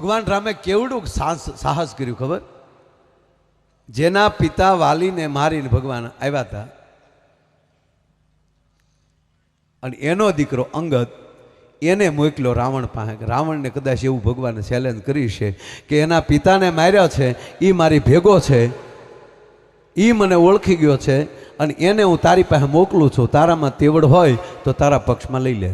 ભગવાન રામે કેવડું સાહસ કર્યું ખબર? જેના પિતા વાલીને મારીને ભગવાન આવ્યા હતા અને એનો દીકરો અંગદ એને મોકલ્યો રાવણ પાસે. રાવણને કદાચ એવું ભગવાને ચેલેન્જ કરી છે કે એના પિતાને માર્યા છે, એ મારી ભેગો છે, એ મને ઓળખી ગયો છે અને એને હું તારી પાસે મોકલું છું, તારામાં તેવડ હોય તો તારા પક્ષમાં લઈ લે.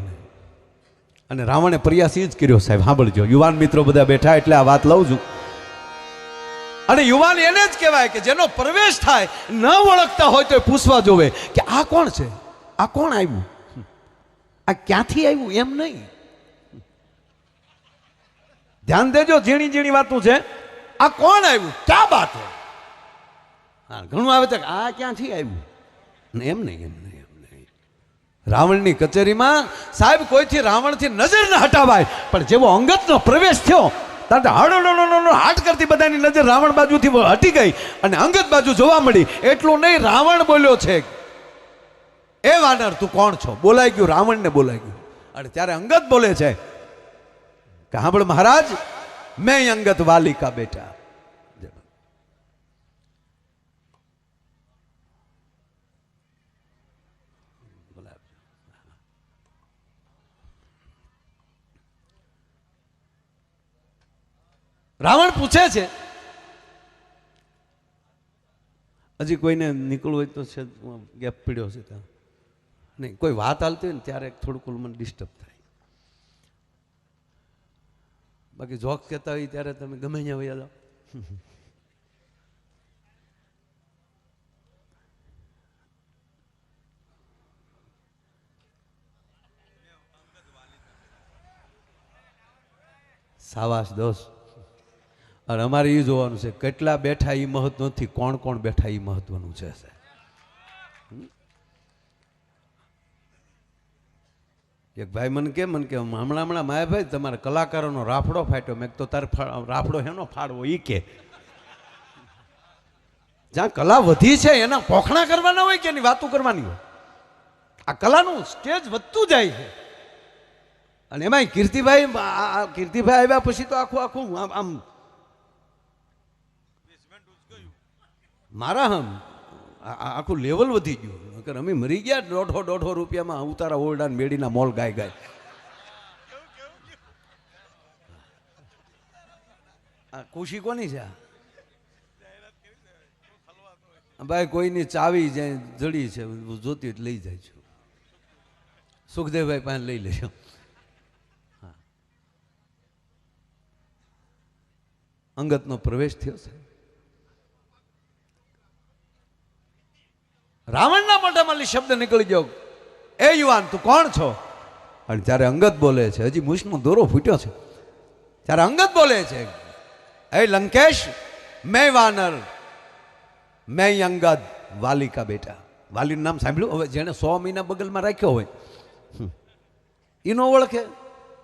અને રાવણે પ્રયાસ એ જ કર્યો. સાહેબ સાંભળજો, યુવાન મિત્રો બધા બેઠા એટલે આ વાત લઉં છું. અને યુવાન એને જ કહેવાય કે જેનો પ્રવેશ થાય ન ઓળખતા હોય તો પૂછવા જોવે કે આ કોણ છે, આ કોણ આવ્યું, આ ક્યાંથી આવ્યું, એમ નહીં. ધ્યાન દેજો, ઝીણી ઝીણી વાતું છે. આ કોણ આવ્યું, ક્યાં બાત છે. હા, ઘણું આવે છે આ ક્યાંથી આવ્યું, એમ નહીં, એમ નહીં, એમ નહીં. રાવણની કચેરીમાં સાહેબ કોઈથી રાવણથી નજર ન હટાવાય, પણ જેવો અંગતનો પ્રવેશ થયો હાડો હાટ કરતી બધાની નજર રાવણ બાજુથી હટી ગઈ અને અંગત બાજુ જોવા મળી. એટલું નહીં, રાવણ બોલ્યો છે, એ વાનર તું કોણ છો? બોલાઈ ગયું, રાવણને બોલાઈ ગયું. અને ત્યારે અંગત બોલે છે કે સાંભળ મહારાજ, મેં અંગત વાલી કા બેટા. રાવણ પૂછે છે, હજી કોઈને નીકળવું હોય તો છે, ગેપ પીડ્યો છે ત્યાં નહીં, કોઈ વાત હાલતી હોય ને ત્યારે થોડુંક મને ડિસ્ટર્બ થાય. બાકી જોક કહેતા હોય ત્યારે તમે ગમે ત્યાં વયા જાઓ. સાવાસ દોસ્ત. અને અમારે એ જોવાનું છે કેટલા બેઠા એ મહત્વ નથી, કોણ કોણ બેઠા એ મહત્વનું છે. એક ભાઈ મને કે હમણાં માયાભાઈ તમારે કલાકારોનો રાફડો ફાટ્યો. મેં તો તારે રાફડો હેનો ફાડવો, એ કે જ્યાં કલા વધી છે એના પોખણા કરવાના હોય કે એની વાતો કરવાની હોય. આ કલાનું સ્ટેજ વધતું જાય છે. અને એમાં કીર્તિભાઈ આવ્યા પછી તો આખું આમ મારા આખું લેવલ વધી ગયું. અમે મરી ગયા 150 રૂપિયામાં ઉતારા ઓરડા મેડીના મોલ ગાય. આ ખુશી કોની છે? ભાઈ કોઈની ચાવી જાય જડી છે, જોતી લઈ જાય છે. સુખદેવભાઈ પાસે લઈ લેજો. અંગતનો પ્રવેશ થયો છે. રાવણના મોઢામાં શબ્દ નીકળી ગયો, એ યુવાન તું કોણ છો? અને ત્યારે અંગત બોલે છે, હજી મૂછનો દોરો ફૂટ્યો છે. ત્યારે અંગત બોલે છે, એ લંકેશ, મેં વાનર, મેં અંગદ વાલી કા બેટા. વાલીનું નામ સાંભળ્યું? હવે જેને 100 મહિના બગલમાં રાખ્યો હોય એ ન ઓળખે,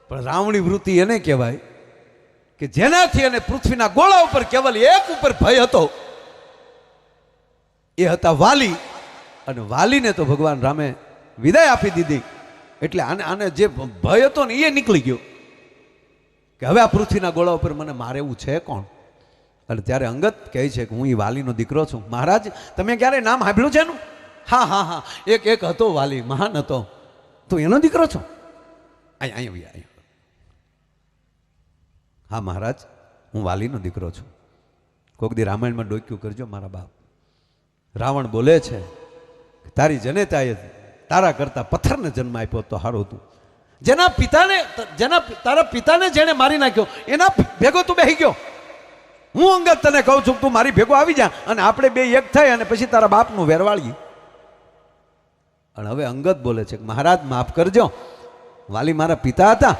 પણ રાવણી વૃત્તિ એને કહેવાય કે જેનાથી એને પૃથ્વીના ગોળા ઉપર કેવલ એક ઉપર ભય હતો, એ હતા વાલી. અને વાલીને તો ભગવાન રામે વિદાય આપી દીધી. એટલે આને જે ભય હતો ને એ નીકળી ગયો કે હવે આ પૃથ્વીના ગોળા ઉપર મને મારે એવું છે કોણ? અને ત્યારે અંગત કહે છે કે હું એ વાલીનો દીકરો છું. મહારાજ તમે ક્યારે નામ સાંભળ્યું છે એનું? હા, એક હતો વાલી, મહાન હતો. તું એનો દીકરો છો? અહીંયા. હા મહારાજ, હું વાલીનો દીકરો છું. કોક દી રામાયણમાં ડોક્યું કરજો મારા બાપ. રાવણ બોલે છે, તારી જનેતાએ તારા કરતા પથ્થરને જન્મ આપ્યો તો સારું હતું. તારા પિતાને જેને મારી નાખ્યો એના ભેગો તું બેસી ગયો. હું અંગત તને કહું છું તું મારી ભેગો આવી જા અને આપણે બે એક થઈ અને પછી તારા બાપનું વેરવાળીએ. અને હવે અંગત બોલે છે કે મહારાજ માફ કરજો, વાલી મારા પિતા હતા,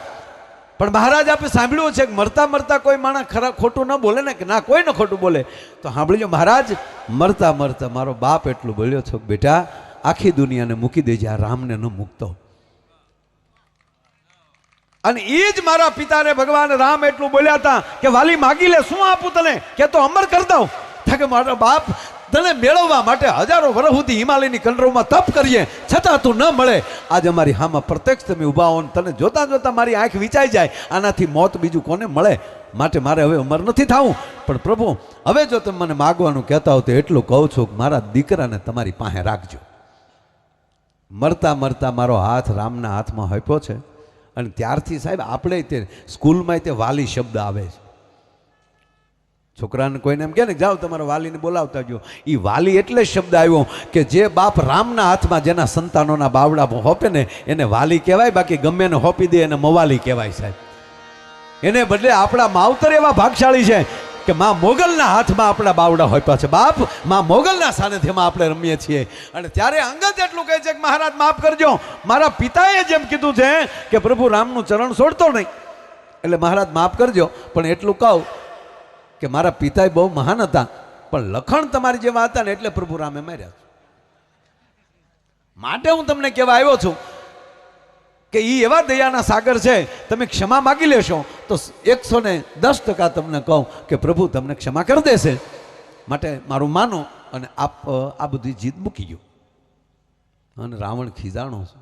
પણ મહારાજ આપણે સાંભળ્યું છે કે મરતા મરતા કોઈ માણસ ખોટું ન બોલે ને, કે ના કોઈ ન ખોટું બોલે. તો સાંભળજો મહારાજ, મરતા મરતા મારો બાપ એટલું બોલ્યો છો કે બેટા આખી દુનિયાને મૂકી દેજે, આ રામને ન મૂકતો. અને એ જ મારા પિતાને ભગવાન રામ એટલું બોલ્યા હતા કે વાલી માગી લે, શું આપું તને, કે તો અમર કરી દઉં. કે મારો બાપ તને મેળવવા માટે હજારો વર્ષ સુધી હિમાલયની કંડરોમાં તપ કરીએ છતાં તું ન મળે. આજે અમારી હામાં પ્રત્યક્ષ તમે ઊભા હો, તને જોતા જોતા મારી આંખ વિચાઈ જાય, આનાથી મોત બીજું કોને મળે? માટે મારે હવે અમર નથી થવું, પણ પ્રભુ હવે જો તમે મને માગવાનું કહેતા હો તો એટલું કહું છું કે મારા દીકરાને તમારી પાસે રાખજો. મરતા મરતા મારો હાથ રામના હાથમાં આપ્યો છે. અને ત્યારથી સાહેબ આપણે તે સ્કૂલમાં તે વાલી શબ્દ આવે છે. છોકરાને કોઈને એમ કહે ને જાઓ તમારા વાલીને બોલાવતા જો, એ વાલી એટલે શબ્દ આવ્યો કે જે બાપ રામના હાથમાં જેના સંતાનોના બાવડા હોપે ને એને વાલી કહેવાય, બાકી ગમે એને હોપી દે એને મવાલી કહેવાય સાહેબ. એને બદલે આપણા માવતર એવા ભાગશાળી છે કે માં મોગલના હાથમાં આપણા બાવડા હોપ્યા છે. બાપ માં મોગલના સાનિધ્યમાં આપણે રમીએ છીએ. અને ત્યારે અંગત એટલું કહે છે કે મહારાજ માફ કરજો, મારા પિતાએ જેમ કીધું છે કે પ્રભુ રામનું ચરણ છોડતો નહીં, એટલે મહારાજ માફ કરજો, પણ એટલું કહું કે મારા પિતા બહુ મહાન હતા, પણ લખણ તમારી જેવા હતા ને એટલે પ્રભુ રામે માર્યા. માટે હું તમને કહેવા આવ્યો છું કે એ એવા દયાના સાગર છે, તમે ક્ષમા માગી લેશો તો 110% તમને કહું કે પ્રભુ તમને ક્ષમા કરી દેશે. માટે મારું માનો અને આપ આ બધી જીદ મૂકી ગયો. અને રાવણ ખીજાણો છે,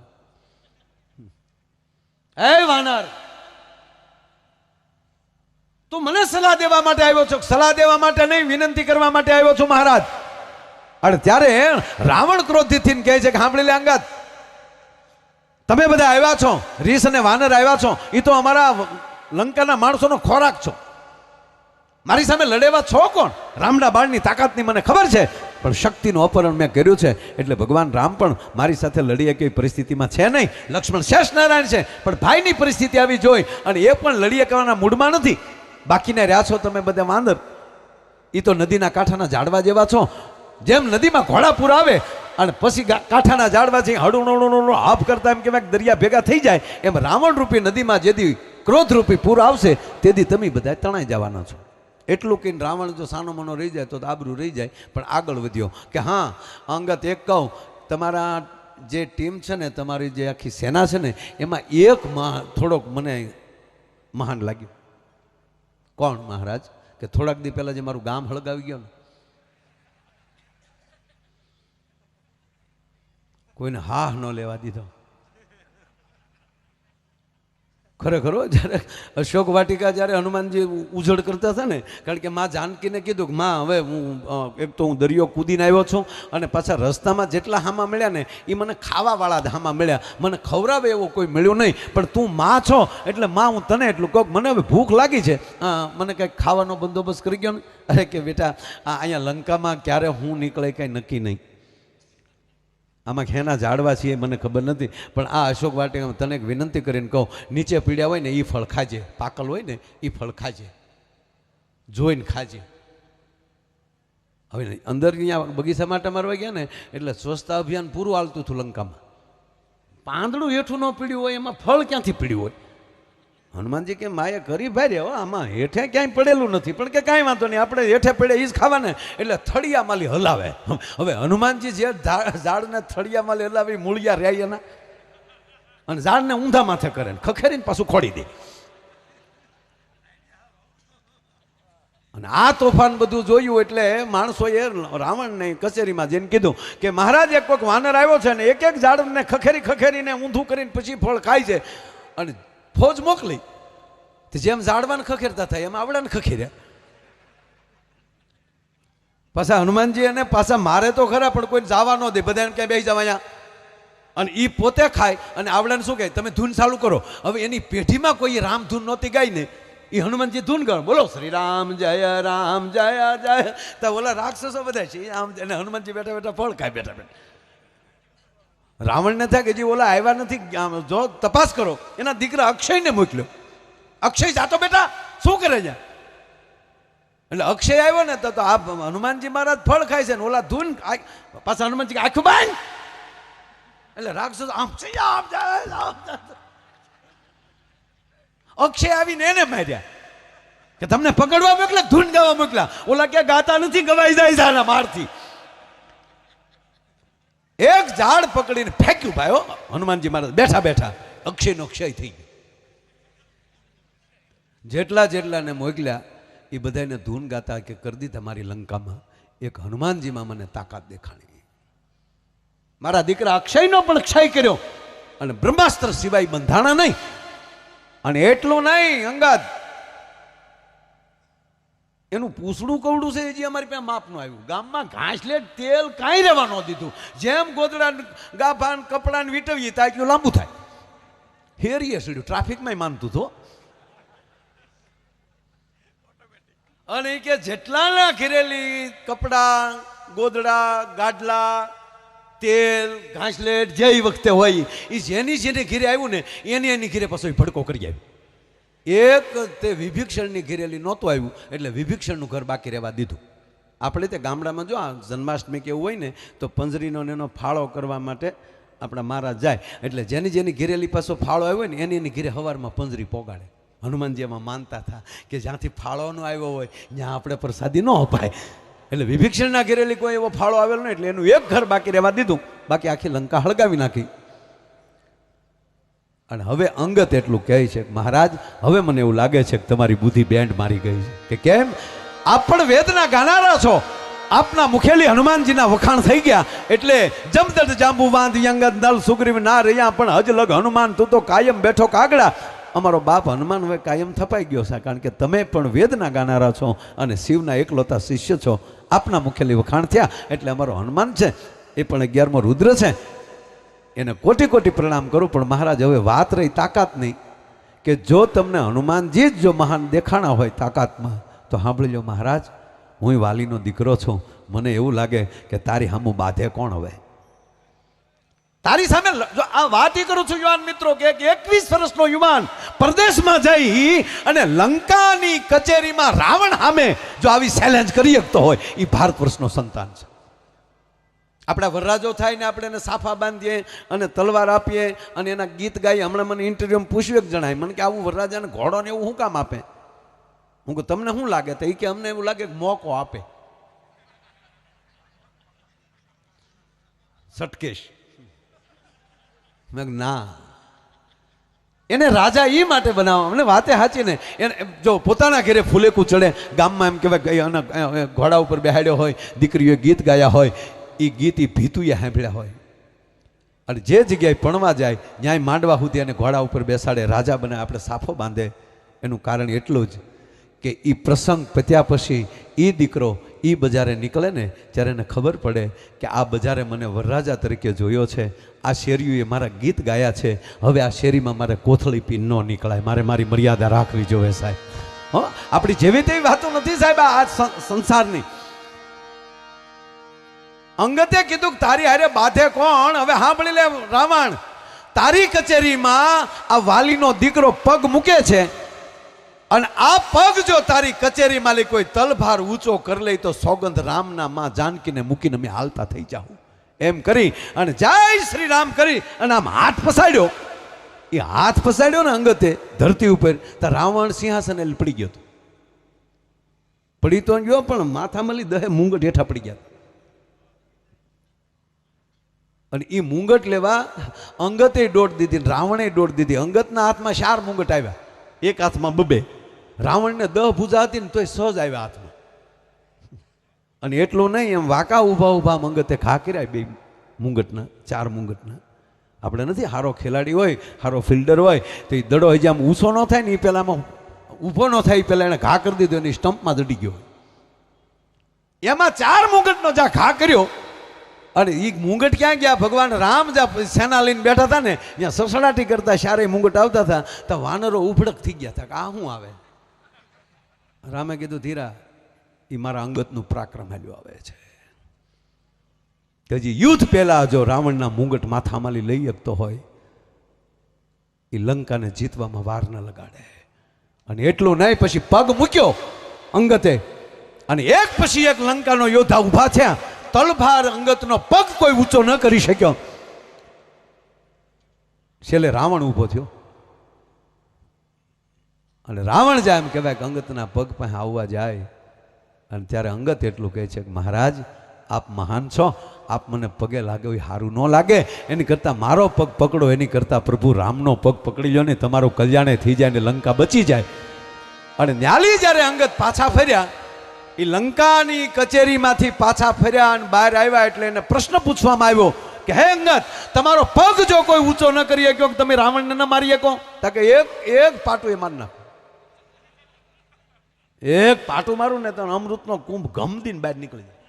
એ વાનર તું મને સલાહ દેવા માટે આવ્યો છો? સલાહ દેવા માટે નહીં, વિનંતી કરવા માટે આવ્યો છું મહારાજ. અને ત્યારે રાવણ ક્રોધિતથી કહે છે કે સાંભળી લે અંગત, તમે બધા આવ્યા છો, રીસ અને વાનર આવ્યા છો, એ તો અમારા લંકાના માણસોનો ખોરાક છો. મારી સામે લડેવા છો કોણ? રામના બાણની તાકાતની મને ખબર છે, પણ શક્તિનું અપહરણ મેં કર્યું છે, એટલે ભગવાન રામ પણ મારી સાથે લડીએ કેવી પરિસ્થિતિમાં છે નહીં. લક્ષ્મણ શેષ નારાયણ છે, પણ ભાઈની પરિસ્થિતિ આવી જોઈ અને એ પણ લડીએ કરવાના મૂડમાં નથી. બાકીને રહ્યા છો તમે બધા વાંદર, એ તો નદીના કાંઠાના ઝાડવા જેવા છો. જેમ નદીમાં ઘોડાપૂર આવે અને પછી કાંઠાના ઝાડવાથી હળું હાફ કરતા એમ કહેવાય દરિયા ભેગા થઈ જાય, એમ રાવણ રૂપી નદીમાં જેથી ક્રોધ રૂપી પૂર આવશે તેથી તમે બધા તણાઈ જવાના છો. એટલું કહીને રાવણ જો સાનો મનો રહી જાય તો આબરૂ રહી જાય. પણ આગળ વધ્યો કે હા અંગત એક કહું, તમારા જે ટીમ છે ને, તમારી જે આખી સેના છે ને, એમાં એક થોડોક મને મહાન લાગ્યું. કોણ મહારાજ? કે થોડાક દી પહેલા જે મારું ગામ હળગાવી ગયો ને, કોઈને હા ન લેવા દીધો. ખરેખર જ્યારે અશોક વાટિકા જ્યારે હનુમાનજી ઉજળ કરતા હતા ને, કારણ કે માં જાનકીને કીધું કે માં હવે હું એક તો હું દરિયો કૂદીને આવ્યો છું, અને પાછા રસ્તામાં જેટલા હામા મળ્યા ને એ મને ખાવાવાળા જ હામા મળ્યા, મને ખવડાવે એવો કોઈ મળ્યો નહીં. પણ તું માં છો એટલે માં હું તને એટલું કહું, મને હવે ભૂખ લાગી છે, મને કંઈક ખાવાનો બંદોબસ્ત કરી ગયો ને. અરે કે બેટા અહીંયા લંકામાં ક્યારે હું નીકળે કંઈ નક્કી નહીં, આમાં ખેના ઝાડવા છીએ મને ખબર નથી, પણ આ અશોક વાટિકામાં તને એક વિનંતી કરીને કહું, નીચે પીડ્યા હોય ને એ ફળ ખાજે, પાકલ હોય ને એ ફળ ખાજે, જોઈને ખાજે. હવે અંદર અહીંયા બગીચા માટે મારવા ગયા ને એટલે સ્વચ્છતા અભિયાન પૂરું હાલતું હતું લંકામાં. પાંદડું હેઠું ન પીડ્યું હોય એમાં ફળ ક્યાંથી પીડ્યું હોય? હનુમાનજી કે માએ કરી ભાઈ હો, આમાં હેઠે ક્યાંય પડેલું નથી, પણ કે કાંઈ વાંધો નહીં, આપણે હેઠે પડે એ જ ખાવાને. એટલે થળિયા માલી હલાવે. હવે હનુમાનજી જે ઝાડને થળિયા માલી હલાવી મૂળિયા રહ્યા એના, અને ઝાડને ઊંધા માથે કરે ને ખખેરીને પાછું ખોડી દે. અને આ તોફાન બધું જોયું એટલે માણસોએ રાવણને કચેરીમાં જઈને કીધું કે મહારાજ એક કોઈક વાનર આવ્યો છે ને એક એક ઝાડને ખખેરીને ઊંધું કરીને પછી ફળ ખાય છે. અને ફોજ મોકલી, જેમ ઝાડવાને ખખેરતા થાય એમ આવડાને ખખેર્યા. પાછા હનુમાનજી એને પાછા મારે તો ખરા, પણ કોઈ જવા ન દે, બધા એમ ક્યાંય બેસી જવા અહીંયા. અને એ પોતે ખાય અને આવડાને શું કહે, તમે ધૂન ચાલુ કરો. હવે એની પેઢીમાં કોઈ રામ ધૂન નહોતી ગાઈ ને, એ હનુમાનજી ધૂન ગાય, બોલો શ્રી રામ જય જય. તો ઓલા રાક્ષસો બધા છે આમ, અને હનુમાનજી બેઠા બેઠા ફળ ખાય બેઠા બેઠા. રાવણને થાય કે જે ઓલા આવ્યા નથી, જો તપાસ કરો. એના દીકરા અક્ષયને મોકલ્યો, અક્ષય જાતો બેટા શું કરે છે? એટલે અક્ષય આવ્યો ને તો આ હનુમાનજી મહારાજ ફળ ખાય છે ને ઓલા ધૂન પાછા હનુમાનજી આખું બાંધ. એટલે રાક્ષસ અક્ષય આવીને એને માર્યા કે તમને પકડવા મોકલ્યા, ધૂન ગાવા મોકલ્યા. ઓલા ક્યાં ગાતા નથી, ગવાઈ જાય છે મારથી. એક ઝાડ પકડીને ફેંક્યું ભાઈ. હનુમાનજી મહારાજ બેઠા બેઠા અક્ષયનો ક્ષય થઈ ગયો. જેટલાને મોકલ્યા એ બધાને ધૂન ગાતા કે કરી દીધા મારી લંકામાં. એક હનુમાનજીમાં મને તાકાત દેખાણી. મારા દીકરા અક્ષયનો પણ ક્ષય કર્યો અને બ્રહ્માસ્ત્ર સિવાય બંધાણા નહીં. અને એટલું નહીં અંગદ, એનું પૂછડું કવડું છે એ જે અમારી પાસે માપનું આવ્યું. ગામમાં ઘાસલેટ તેલ કાંઈ રહેવા ન દીધું. જેમ ગોદડા ગાભાન કપડાને વીટવીએ ત્યાં એટલું લાંબુ થાય. હેરીએ સીડ્યું ટ્રાફિકમાં માનતું તો. અને એ કે જેટલાના ઘેરેલી કપડાં ગોદડા ગાડલા તેલ ઘાસલેટ જે વખતે હોય એ જેની ઘેરે આવ્યું ને એની ઘેરે પાછો ભડકો કરી આવ્યો. એક તે વિભીક્ષણની ઘેરેલી નહોતું આવ્યું એટલે વિભીક્ષણનું ઘર બાકી રહેવા દીધું. આપણે તે ગામડામાં જો આ જન્માષ્ટમી કે એવું હોય ને તો પંજરીનો એનો ફાળો કરવા માટે આપણા મહારાજ જાય. એટલે જેની ઘેરેલી પાછો ફાળો આવ્યો ને એની ઘેરે સવારમાં પંજરી પોગાડે. હનુમાનજી એમાં માનતા હતા કે જ્યાંથી ફાળોનો આવ્યો હોય ત્યાં આપણે પ્રસાદી ન અપાય. એટલે વિભીક્ષણના ઘેરેલી કોઈ એવો ફાળો આવેલો નહીં એટલે એનું એક ઘર બાકી રહેવા દીધું. બાકી આખી લંકા હળગાવી નાખી. અને હવે અંગત એટલું કહે છે કે મહારાજ હવે મને એવું લાગે છે કે તમારી બુદ્ધિ બેન્ડ મારી ગઈ છે. કે કેમ? આપ પણ વેદના ગાનારા છો. આપના મુખેલી હનુમાનજીના વખાણ થઈ ગયા એટલે જમદડ જાંબુવાંદ યંગદ નલ સુગ્રીવ ના રહ્યા પણ હજ લગ હનુમાન તું તો કાયમ બેઠો કાગડા. અમારો બાપ હનુમાન હવે કાયમ થપાઈ ગયો છે કારણ કે તમે પણ વેદના ગાનારા છો અને શિવના એકલોતા શિષ્ય છો. આપના મુખેલી વખાણ થયા એટલે અમારો હનુમાન છે એ પણ 11મો રુદ્ર છે એને કોટી કોટી પ્રણામ કરું. પણ મહારાજ હવે વાત રહી તાકાત નહીં કે જો તમને હનુમાનજી જ જો મહાન દેખાણા હોય તાકાતમાં તો સાંભળી લો મહારાજ હું વાલીનો દીકરો છું. મને એવું લાગે કે તારી સામું બાધે કોણ હવે? તારી સામે જો આ વાત કરું છું યુવાન મિત્રો કે 21 વર્ષનો યુવાન પરદેશમાં જઈ અને લંકાની કચેરીમાં રાવણ સામે જો આવી ચેલેન્જ કરી શકતો હોય એ ભારત વર્ષનો સંતાન છે. આપણા વરરાજો થાય ને આપણે એને સાફા બાંધીએ અને તલવાર આપીએ અને એના ગીત ગાઈએ. હમણાં મને ઇન્ટરવ્યુમાં પૂછ્યું એક જણાય મને કે આવું વરરાજાને ઘોડો ને એવું શું કામ આપે? હું કહું તમને શું લાગે? તો એ કે અમને એવું લાગે કે મોકો આપે. સટકેશ ના એને રાજા એ માટે બનાવવા અમને વાતે સાચી ને. એને જો પોતાના ઘરે ફૂલેકું ચડે ગામમાં એમ કહેવાય ઘોડા ઉપર બેહાડ્યો હોય દીકરીઓએ ગીત ગાયા હોય એ ગીત એ ભીતુએ સાંભળ્યા હોય અને જે જગ્યાએ પણવા જાય ન્યાય માંડવા સુધી અને ઘોડા ઉપર બેસાડે રાજા બને આપણે સાફો બાંધે. એનું કારણ એટલું જ કે એ પ્રસંગ પત્યા પછી એ દીકરો એ બજારે નીકળે ને ત્યારે એને ખબર પડે કે આ બજારે મને વરરાજા તરીકે જોયો છે. આ શેરીઓએ મારા ગીત ગાયા છે. હવે આ શેરીમાં મારે કોથળી પી ન નીકળાય. મારે મારી મર્યાદા રાખવી જોઈએ સાહેબ. આપણી જેવી તેવી વાતો નથી સાહેબ આ સંસારની. અંગતે કીધું તારી હારે બાધે કોણ? હવે સાંભળી લે રાવણ તારી કચેરીમાં આ વાલીનો દીકરો પગ મૂકે છે અને આ પગ જો તારી કચેરી માલી કોઈ તલભાર ઊંચો કરી લે તો સોગંદ રામના માં જાનકીને મૂકીને અમે હાલતા થઈ જાઉં એમ કરી અને જય શ્રી રામ કરી અને આમ હાથ ફસાડ્યો. એ હાથ ફસાડ્યો ને અંગતે ધરતી ઉપર તો રાવણ સિંહાસન પડી ગયો. પડી તો ગયો પણ માથા મળી દહે મુંગટ હેઠા પડી ગયા. અને એ મુંગટ લેવા અંગતે દોડ દીધી રાવણે દોડ દીધી. અંગતના હાથમાં 4 મુંગટ આવ્યા એક હાથમાં 2. રાવણને 10 ભૂજા હતી ને તોય સહજ આવ્યા હાથમાં. અને એટલું નહીં એમ વાંકા ઊભા મંગતે ખા કર્યા 2 મુંગટના 4 મુંગટના. આપણે નથી સારો ખેલાડી હોય સારો ફિલ્ડર હોય તો એ દડો હજી આમ ઊંચો ન થાય ને એ પહેલાંમાં ઊભો ન થાય એ પહેલાં એને ઘા કરી દીધો એની સ્ટમ્પમાં દડી ગયો. એમાં 4 મુંગટનો જ્યાં ઘા કર્યો અને એ મુંગટ ક્યાં ગયા? ભગવાન રામ જ્યાં સેના લઈને બેઠા હતા ને ત્યાં સસડાટી કરતા 4 મુંગટ આવતા હતા તો વાનરો ઉભડક થઈ ગયા હતા કે આ શું આવે? રામે કીધું ધીરા એ મારા અંગતનું પરાક્રમ હાલ્યું આવે છે. હજી યુદ્ધ પહેલા જો રાવણના મુંગટ માથામાં લઈ શકતો હોય એ લંકાને જીતવામાં વાર ન લગાડે. અને એટલું નહીં પછી પગ મૂક્યો અંગતે અને એક પછી એક લંકાનો યોદ્ધા ઊભા થયા. તલભાર અંગતનો પગ કોઈ ઊંચો ન કરી શક્યો. છેલ્લે રાવણ ઊભો થયો અને રાવણ જાય એમ કહેવાય કે અંગતના પગ પાસે આવવા જાય અને ત્યારે અંગત એટલું કહે છે કે મહારાજ આપ મહાન છો. આપ મને પગે લાગે એ સારું ન લાગે. એની કરતાં મારો પગ પકડો. એની કરતાં પ્રભુ રામનો પગ પકડી લો ને તમારું કલ્યાણે થઈ જાય ને લંકા બચી જાય. અને ન્યાલી જ્યારે અંગત પાછા ફર્યા એ લંકાની કચેરીમાંથી પાછા ફર્યા અને બહાર આવ્યા એટલે એને પ્રશ્ન પૂછવામાં આવ્યો કે હે અંગત તમારો પગ જો કોઈ ઊંચો ન કરી શક્યો કે તમે રાવણને ન મારી શકો? કે એક પાટું એ માર નાખો. એક પાટું મારું ને તો અમૃતનો કુંભ ગમદીને બહાર નીકળી જાય.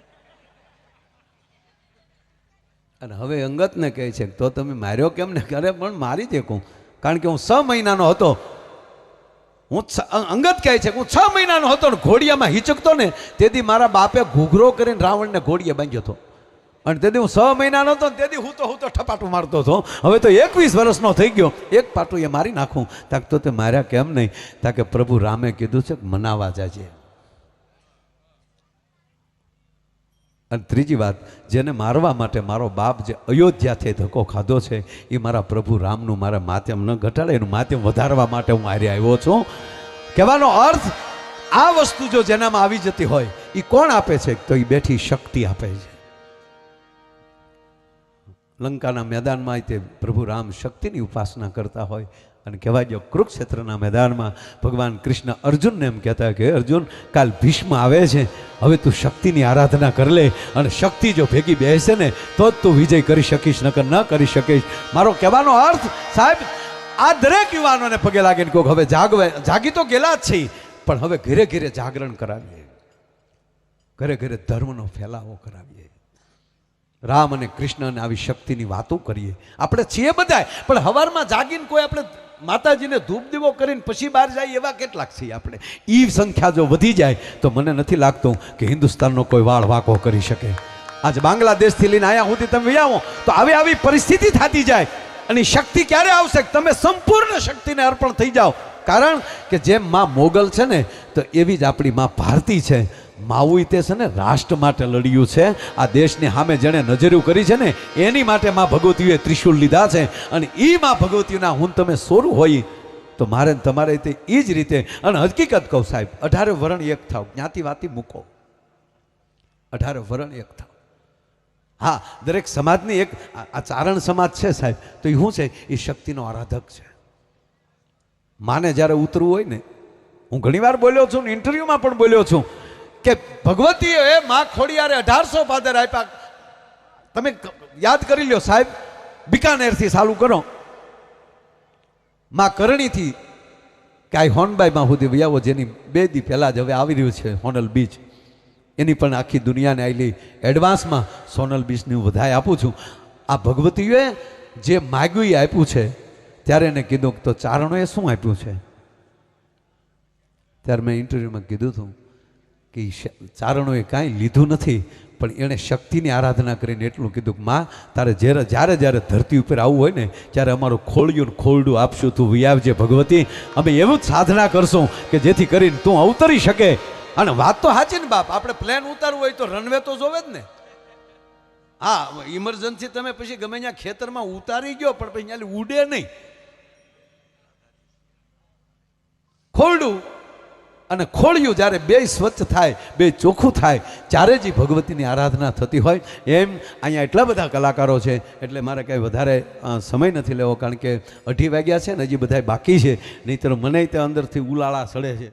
અને હવે અંગતને કહે છે તો તમે માર્યો કેમ ને? કરે પણ મારી દે કહું, કારણ કે હું 6 મહિનાનો હતો. અંગત કહે છે કે હું 6 મહિનાનો હતો ને ઘોડિયામાં હિચકતો ને તેથી મારા બાપે ઘૂઘરો કરીને રાવણને ઘોડીએ બાંધ્યો હતો. અને તેથી હું 6 મહિનાનો હતો ને તેથી હું તો ઠપાટું મારતો હતો. હવે તો 21 વર્ષનો થઈ ગયો, એક પાટું એ મારી નાખું. તાક તો તે માર્યા કેમ નહીં? તાકે પ્રભુ રામે કીધું છે કે મનાવા જાજે. અને ત્રીજી વાત, જેને મારવા માટે મારો બાપ જે અયોધ્યાથી ધક્કો ખાધો છે એ મારા પ્રભુ રામનું મારા માધ્યમ ન ઘટાડે, એનું માધ્યમ વધારવા માટે હું હારે આવ્યો છું. કહેવાનો અર્થ, આ વસ્તુ જો જેનામાં આવી જતી હોય એ કોણ આપે છે? તો એ બેઠી શક્તિ આપે છે. લંકાના મેદાનમાં તે પ્રભુ રામ શક્તિની ઉપાસના કરતા હોય. અને કહેવાય જો કુરુક્ષેત્રના મેદાનમાં ભગવાન કૃષ્ણ અર્જુનને એમ કહેતા કે અર્જુન, કાલ ભીષ્મ આવે છે, હવે તું શક્તિની આરાધના કરી લે, અને શક્તિ જો ભેગી બેસે ને તો જ તું વિજય કરી શકીશ, નકર ન કરી શકીશ. મારો કહેવાનો અર્થ સાહેબ, આ દરેક યુવાનોને પગે લાગીને કહો, હવે જાગી તો ગયેલા જ છે, પણ હવે ઘરે ઘરે જાગરણ કરાવીએ, ઘરે ઘરે ધર્મનો ફેલાવો કરાવીએ, રામ અને કૃષ્ણને આવી શક્તિની વાતો કરીએ. આપણે છીએ બધાય, પણ હવારમાં જાગીને કોઈ આપણે માતાજીને ધૂપ દીવો કરીને પછી બહાર જાય એવા કેટલાક છીએ આપણે. એ સંખ્યા જો વધી જાય તો મને નથી લાગતું કે હિન્દુસ્તાનનો કોઈ વાળ વાંકો કરી શકે. આજ બાંગ્લાદેશથી લઈને અહીંયા સુધી તમે આવો તો આવી પરિસ્થિતિ થતી જાય. અને શક્તિ ક્યારે આવશે? તમે સંપૂર્ણ શક્તિને અર્પણ થઈ જાઓ. કારણ કે જેમ માં મોગલ છે ને, તો એવી જ આપણી માં ભારતી છે. માવું તે છે ને રાષ્ટ્ર માટે લડ્યું છે. આ દેશની સામે જેણે નજરું કરી છે ને એની માટે માં ભગવતીઓએ ત્રિશુલ લીધા છે. અને એ માં ભગવતીઓના હું તમે સોરું હોય તો મારે તમારે તે એ જ રીતે. અને હકીકત કહું સાહેબ, 18 વરણ એક થાવ, જ્ઞાતિ વાતી મૂકો, 18 વરણ એક થાવ. હા, દરેક સમાજની એક આ ચારણ સમાજ છે સાહેબ, તો એ શું છે? એ શક્તિનો આરાધક છે. માને જ્યારે ઉતરવું હોય ને, હું ઘણીવાર બોલ્યો છું, ઇન્ટરવ્યુમાં પણ બોલ્યો છું કે ભગવતીએ માં ખોડિયારે 1800 પાદર આપ્યા. તમે યાદ કરી લ્યો સાહેબ, બિકાનેરથી ચાલુ કરો, માં કરણીથી કાંઈ હોનબાઈમાં સુધી વ્યાવો, જેની 2 દી પહેલાં જ હવે આવી રહ્યું છે સોનલ બીચ, એની પણ આખી દુનિયાને આવેલી એડવાન્સમાં સોનલ બીચની હું વધાઈ આપું છું. આ ભગવતીએ જે માગ્યું એ આપ્યું છે. ત્યારે એને કીધું તો ચારણોએ શું આપ્યું છે? ત્યારે મેં ઇન્ટરવ્યુમાં કીધું હતું કે ચારણોએ કાંઈ લીધું નથી, પણ એણે શક્તિની આરાધના કરીને એટલું કીધું કે માં, તારે જ્યારે ધરતી ઉપર આવવું હોય ને ત્યારે અમારું ખોળિયું ખોરડું આપશું, તું વિયાવજે ભગવતી. અમે એવું જ સાધના કરશું કે જેથી કરીને તું અવતરી શકે. અને વાત તો સાચી ને બાપ, આપણે પ્લેન ઉતારવું હોય તો રનવે તો જોવે જ ને. હા, ઇમરજન્સી તમે પછી ગમે ત્યાં ખેતરમાં ઉતારી ગયો પણ પછી ત્યાં ઉડે નહીં. ખોરડું અને ખોળિયું જ્યારે 2 સ્વચ્છ થાય, 2 ચોખ્ખું થાય, ત્યારે જ ભગવતીની આરાધના થતી હોય. એમ અહીંયા એટલા બધા કલાકારો છે, એટલે મારે કંઈ વધારે સમય નથી લેવો, કારણ કે 2:30 વાગ્યા છે ને, હજી બધા બાકી છે. નહીંતર મને તે અંદરથી ઉલાળા સડે છે.